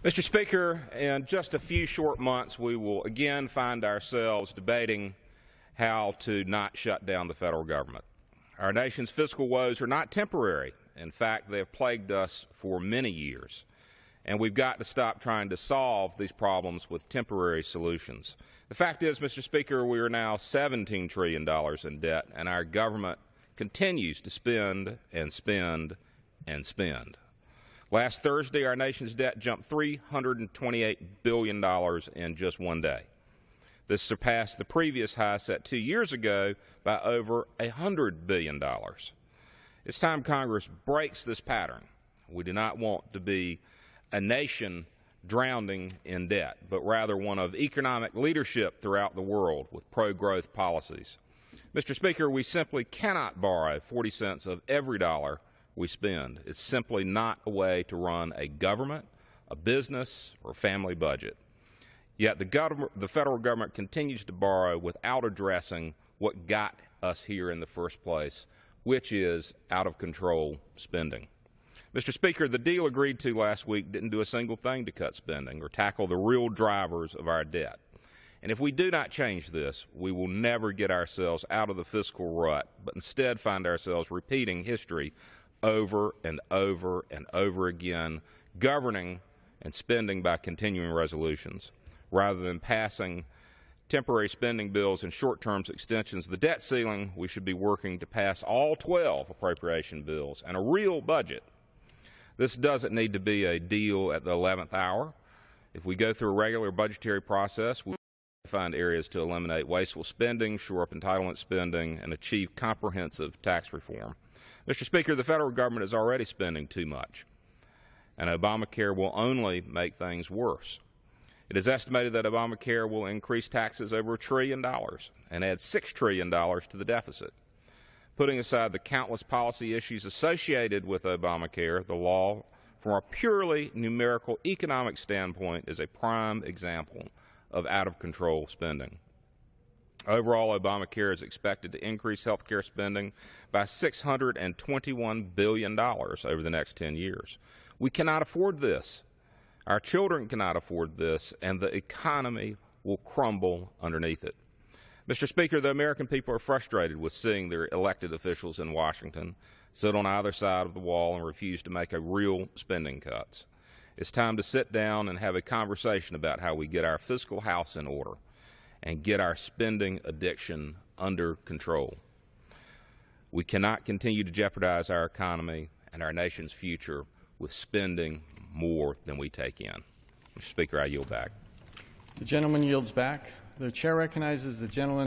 Mr. Speaker, in just a few short months, we will again find ourselves debating how to not shut down the federal government. Our nation's fiscal woes are not temporary. In fact, they have plagued us for many years. And we've got to stop trying to solve these problems with temporary solutions. The fact is, Mr. Speaker, we are now $17 trillion in debt, and our government continues to spend and spend and spend. Last Thursday, our nation's debt jumped $328 billion in just one day. This surpassed the previous high set 2 years ago by over $100 billion. It's time Congress breaks this pattern. We do not want to be a nation drowning in debt, but rather one of economic leadership throughout the world with pro-growth policies. Mr. Speaker, we simply cannot borrow 40 cents of every dollar we spend. It's simply not a way to run a government, a business, or family budget. Yet the federal government continues to borrow without addressing what got us here in the first place, which is out-of-control spending. Mr. Speaker, the deal agreed to last week didn't do a single thing to cut spending or tackle the real drivers of our debt. And if we do not change this, we will never get ourselves out of the fiscal rut, but instead find ourselves repeating history over and over and over again, governing and spending by continuing resolutions, rather than passing temporary spending bills and short-term extensions of the debt ceiling. We should be working to pass all 12 appropriation bills and a real budget. This doesn't need to be a deal at the 11th hour. If we go through a regular budgetary process, we find areas to eliminate wasteful spending, shore up entitlement spending, and achieve comprehensive tax reform. Mr. Speaker, the federal government is already spending too much, and Obamacare will only make things worse. It is estimated that Obamacare will increase taxes over $1 trillion and add $6 trillion to the deficit. Putting aside the countless policy issues associated with Obamacare, the law, from a purely numerical economic standpoint, is a prime example of out-of-control spending. Overall, Obamacare is expected to increase health care spending by $621 billion over the next 10 years. We cannot afford this. Our children cannot afford this, and the economy will crumble underneath it. Mr. Speaker, the American people are frustrated with seeing their elected officials in Washington sit on either side of the wall and refuse to make a real spending cuts. It's time to sit down and have a conversation about how we get our fiscal house in order and get our spending addiction under control. We cannot continue to jeopardize our economy and our nation's future with spending more than we take in. Mr. Speaker, I yield back. The gentleman yields back. The chair recognizes the gentleman.